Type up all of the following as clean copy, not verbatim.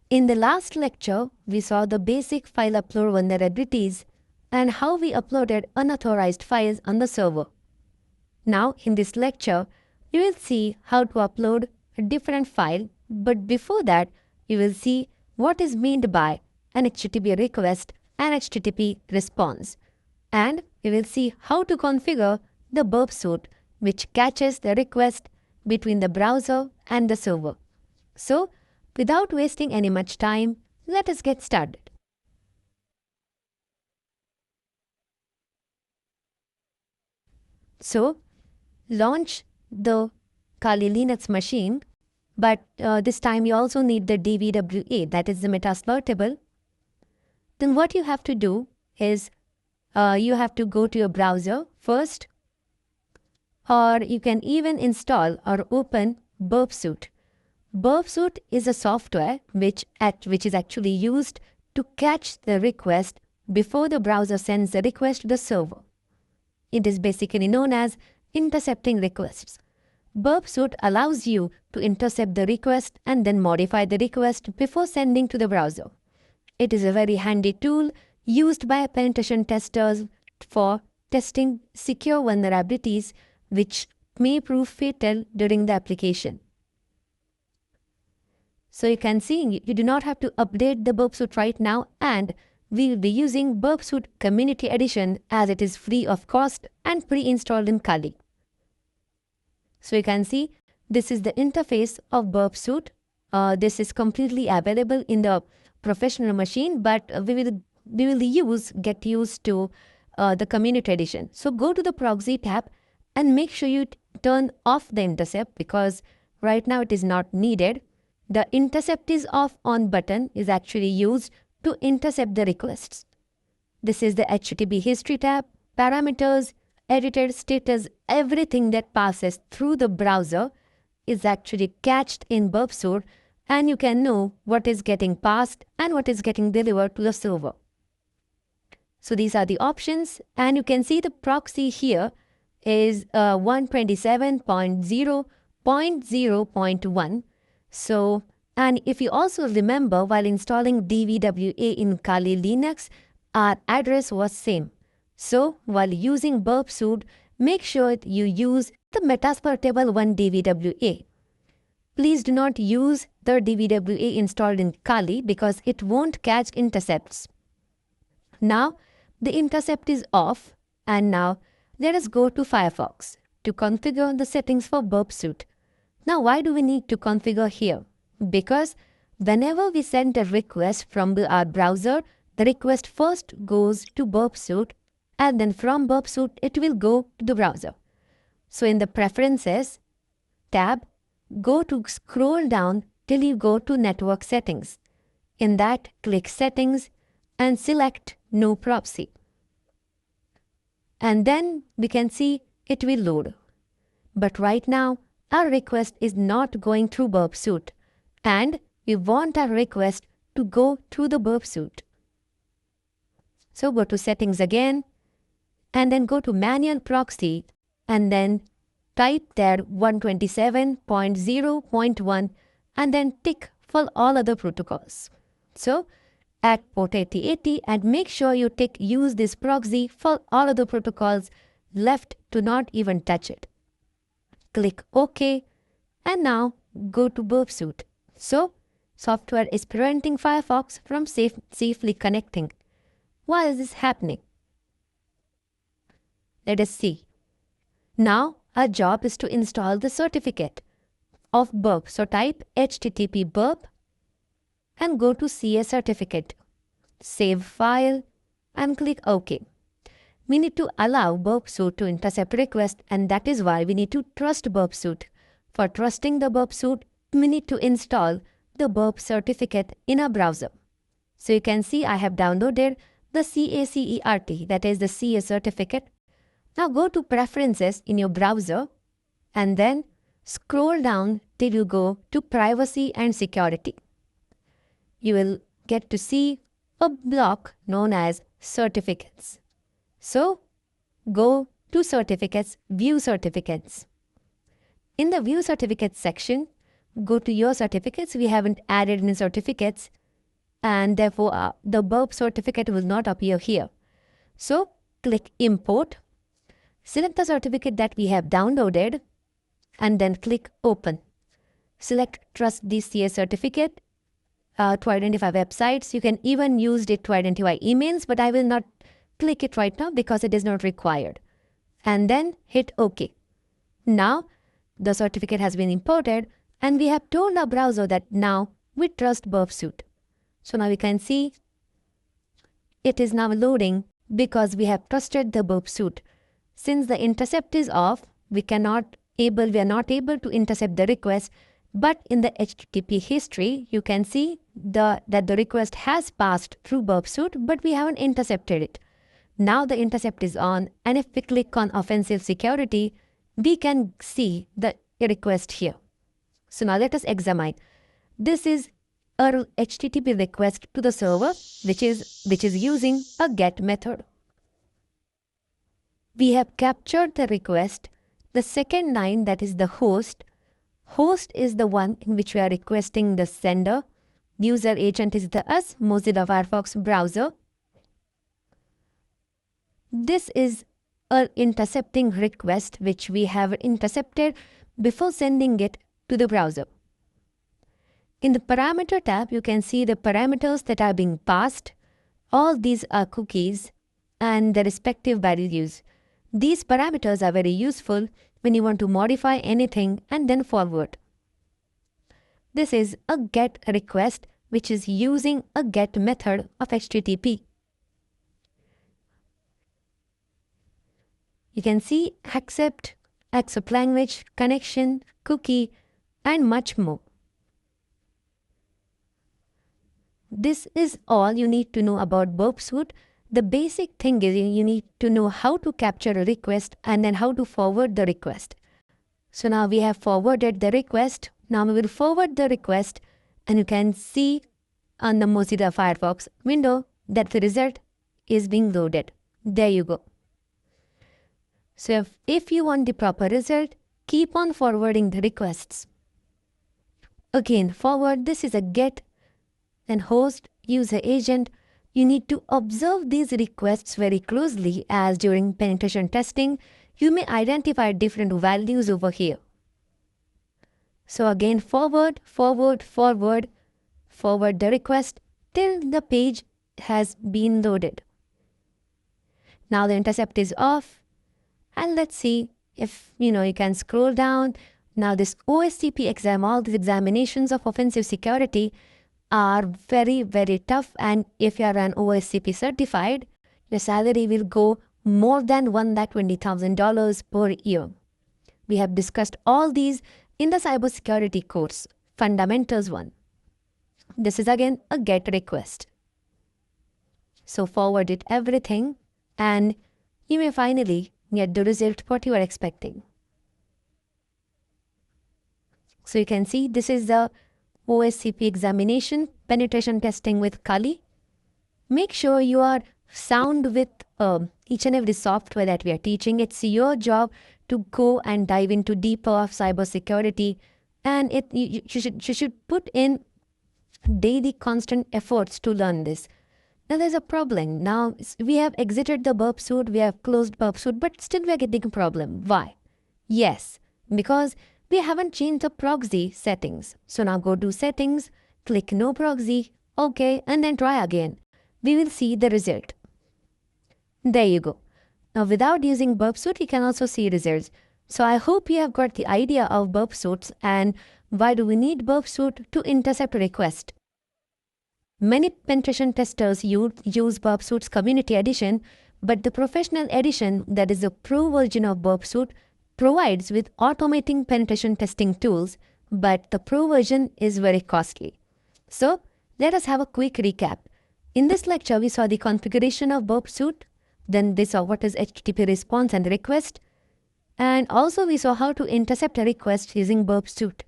In the last lecture, we saw the basic file upload vulnerabilities and how we uploaded unauthorized files on the server. Now, in this lecture, you will see how to upload a different file, but before that, you will see what is meant by an HTTP request and HTTP response. And you will see how to configure the burp suite, which catches the request between the browser and the server. So, without wasting any much time, let us get started. So, launch the Kali Linux machine, but this time you also need the DVWA, that is the Metasploit table. Then what you have to do is you have to go to your browser first, or you can even install or open burp suite. Burp suite is a software which is actually used to catch the request before the browser sends the request to the server. It is basically known as intercepting requests. Burp suite allows you to intercept the request and then modify the request before sending to the browser. It is a very handy tool used by penetration testers for testing secure vulnerabilities which may prove fatal during the application. So you can see you do not have to update the burp suite right now, and we will be using burp suite Community Edition as it is free of cost and pre-installed in Kali. So you can see this is the interface of burp suite. This is completely available in the professional machine, but we will get used to the Community Edition. So go to the proxy tab and make sure you turn off the intercept, because right now it is not needed. The intercept is off on button is actually used to intercept the requests. This is the HTTP history tab, parameters, edited status, everything that passes through the browser is actually cached in burp suite, and you can know what is getting passed and what is getting delivered to the server. So these are the options, and you can see the proxy here is 127.0.0.1. So, and if you also remember, while installing DVWA in Kali Linux, our address was same. So, while using burp suite, make sure you use the Metasploit table 1 DVWA. Please do not use the DVWA installed in Kali because it won't catch intercepts. Now, the intercept is off, and now let us go to Firefox to configure the settings for burp suite. Now, why do we need to configure here? Because whenever we send a request from our browser, the request first goes to burp suite, and then from burp suite, it will go to the browser. So in the Preferences tab, scroll down till you go to Network Settings. In that, click Settings and select No Proxy. And then we can see it will load. But right now, our request is not going through burp suite, and we want our request to go through the burp suite. So go to Settings again, and then go to Manual Proxy, and then type there 127.0.1, and then tick for all other protocols. So add port 8080 and make sure you tick Use this proxy for all other protocols. Left to not even touch it. Click OK, and now go to burp suite. So, software is preventing Firefox from safely connecting. Why is this happening? Let us see. Now, our job is to install the certificate of burp. So, type HTTP burp and go to CA certificate. Save file and click OK. We need to allow burp suite to intercept request, and that is why we need to trust burp suite. For trusting the burp suite, we need to install the burp certificate in our browser. So you can see I have downloaded the CACERT, that is the CA certificate. Now go to Preferences in your browser and then scroll down till you go to Privacy and Security. You will get to see a block known as Certificates. So, go to Certificates, View Certificates. In the View Certificates section, go to your certificates. We haven't added any certificates, and therefore the burp certificate will not appear here. So click Import, select the certificate that we have downloaded, and then click Open. Select Trust DCA certificate to identify websites. You can even use it to identify emails, but I will not click it right now because it is not required. And then hit OK. Now the certificate has been imported, and we have told our browser that now we trust burpsuit. So now we can see it is now loading because we have trusted the burpsuit. Since the intercept is off, we are not able to intercept the request, but in the HTTP history, you can see that the request has passed through burpsuit, but we haven't intercepted it. Now the intercept is on, and if we click on offensive security, we can see the request here. So now let us examine. This is a HTTP request to the server, which is using a GET method. We have captured the request. The second line, that is the host. Host is the one in which we are requesting the sender. User agent is the us, Mozilla Firefox browser. This is an intercepting request which we have intercepted before sending it to the browser. In the parameter tab, you can see the parameters that are being passed. All these are cookies and the respective values. These parameters are very useful when you want to modify anything and then forward. This is a GET request which is using a GET method of HTTP. You can see accept language, connection, cookie, and much more. This is all you need to know about burpsuit. The basic thing is you need to know how to capture a request and then how to forward the request. So now we have forwarded the request. Now we will forward the request, and you can see on the Mozilla Firefox window that the result is being loaded. There you go. So if you want the proper result, keep on forwarding the requests. Again, forward. This is a GET and host, user agent. You need to observe these requests very closely, as during penetration testing, you may identify different values over here. So again, forward the request till the page has been loaded. Now the intercept is off, and let's see if you can scroll down. Now this OSCP exam, all these examinations of offensive security are very, very tough, and if you are an OSCP certified, your salary will go more than $120,000 per year. We have discussed all these in the cybersecurity course, Fundamentals 1. This is again a GET request. So forward it everything, and you may finally get the result what you are expecting. So you can see this is the OSCP examination, penetration testing with Kali. Make sure you are sound with each and every software that we are teaching. It's your job to go and dive into deeper of cybersecurity, and you should put in daily constant efforts to learn this. Now there's a problem. Now we have exited the burpsuit, we have closed burpsuit, but still we are getting a problem. Why? Yes, because we haven't changed the proxy settings. So now go to settings, click no proxy, OK, and then try again. We will see the result. There you go. Now without using burpsuit, you can also see results. So I hope you have got the idea of burpsuits and why do we need burpsuit to intercept a request. Many penetration testers use burpsuit's community edition, but the professional edition, that is the pro version of burpsuit, provides with automating penetration testing tools, but the pro version is very costly. So let us have a quick recap. In this lecture, we saw the configuration of burpsuit, then we saw what is HTTP response and request, and also we saw how to intercept a request using burpsuit.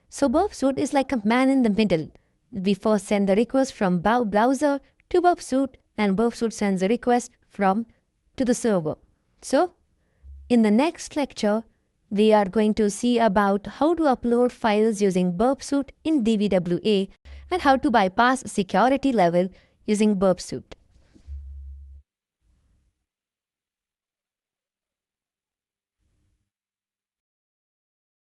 So burpsuit is like a man in the middle. We first send the request from browser to burpsuit, and burpsuit sends the request to the server. So in the next lecture, We are going to see about how to upload files using Burp Suite in DVWA and how to bypass security level using Burp Suite.